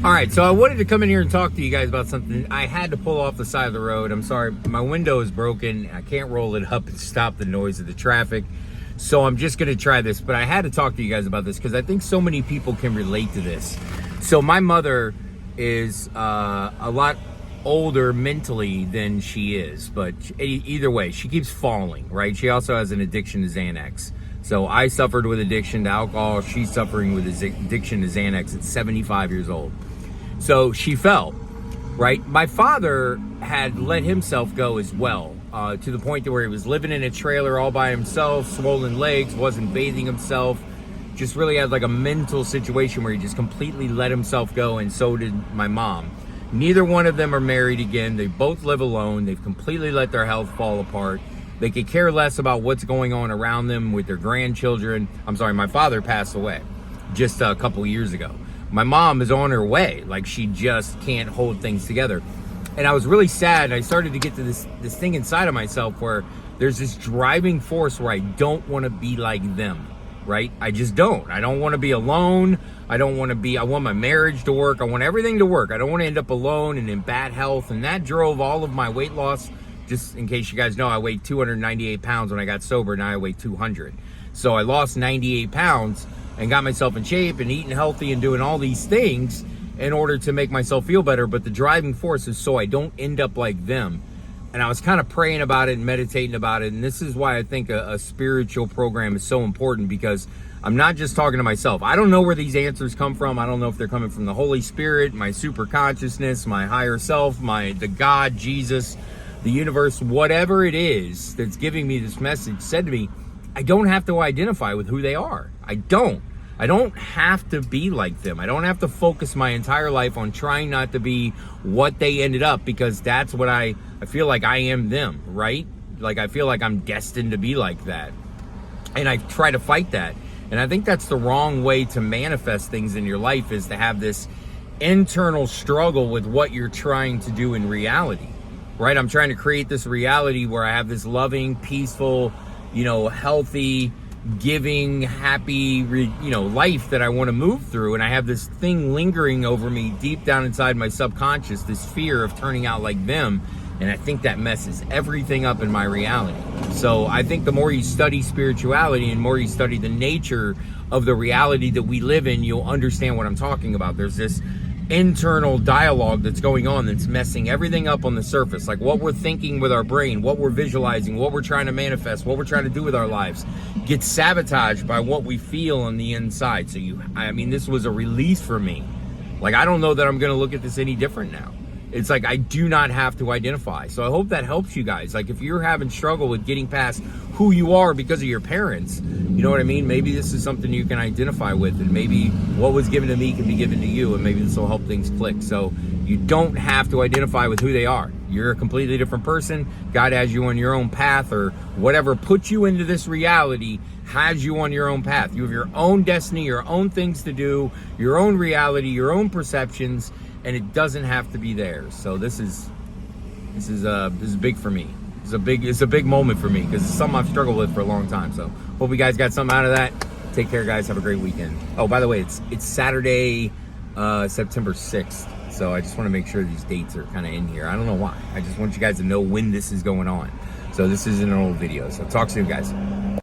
All right, so I wanted to come in here and talk to you guys about something. I had to pull off the side of the road. I'm sorry, my window is broken. I can't roll it up and stop the noise of the traffic. So I'm just gonna try this, but I had to talk to you guys about this because I think so many people can relate to this. So my mother is a lot older mentally than she is, but either way, she keeps falling, right? She also has an addiction to Xanax. So I suffered with addiction to alcohol. She's suffering with addiction to Xanax at 75 years old. So she fell, right? My father had let himself go as well, to the point to where he was living in a trailer all by himself, swollen legs, wasn't bathing himself, just really had like a mental situation where he just completely let himself go, and so did my mom. Neither one of them are married again. They both live alone. They've completely let their health fall apart. They could care less about what's going on around them with their grandchildren. I'm sorry, my father passed away just a couple years ago. My mom is on her way. Like, she just can't hold things together. And I was really sad. I started to get to this thing inside of myself where there's this driving force where I don't want to be like them, right? I just don't. I don't want to be alone. I want my marriage to work. I want everything to work. I don't want to end up alone and in bad health. And that drove all of my weight loss. Just in case you guys know, I weighed 298 pounds when I got sober. Now I weigh 200. So I lost 98 pounds and got myself in shape and eating healthy and doing all these things in order to make myself feel better. But the driving force is so I don't end up like them. And I was kind of praying about it and meditating about it. And this is why I think a spiritual program is so important, because I'm not just talking to myself. I don't know where these answers come from. I don't know if they're coming from the Holy Spirit, my super consciousness, my higher self, the God, Jesus, the universe, whatever it is that's giving me this message said to me, I don't have to identify with who they are. I don't have to be like them. I don't have to focus my entire life on trying not to be what they ended up, because that's what I feel like I am them, right? Like, I feel like I'm destined to be like that. And I try to fight that. And I think that's the wrong way to manifest things in your life, is to have this internal struggle with what you're trying to do in reality, right? I'm trying to create this reality where I have this loving, peaceful, healthy, giving, happy, life that I want to move through. And I have this thing lingering over me deep down inside my subconscious, this fear of turning out like them. And I think that messes everything up in my reality. So I think the more you study spirituality and more you study the nature of the reality that we live in, you'll understand what I'm talking about. There's this internal dialogue that's going on that's messing everything up on the surface. Like, what we're thinking with our brain, what we're visualizing, what we're trying to manifest, what we're trying to do with our lives gets sabotaged by what we feel on the inside. So this was a release for me. Like, I don't know that I'm going to look at this any different now. It's like, I do not have to identify. So I hope that helps you guys. Like, if you're having struggle with getting past who you are because of your parents, you know what I mean? Maybe this is something you can identify with, and maybe what was given to me can be given to you, and maybe this will help things click. So you don't have to identify with who they are. You're a completely different person. God has you on your own path, or whatever put you into this reality has you on your own path. You have your own destiny, your own things to do, your own reality, your own perceptions, and it doesn't have to be theirs. So this is big for me. It's a big moment for me, because it's something I've struggled with for a long time. So hope you guys got something out of that. Take care, guys. Have a great weekend. Oh, by the way, it's Saturday, September 6th. So I just want to make sure these dates are kind of in here. I don't know why. I just want you guys to know when this is going on. So this isn't an old video. So talk soon, guys.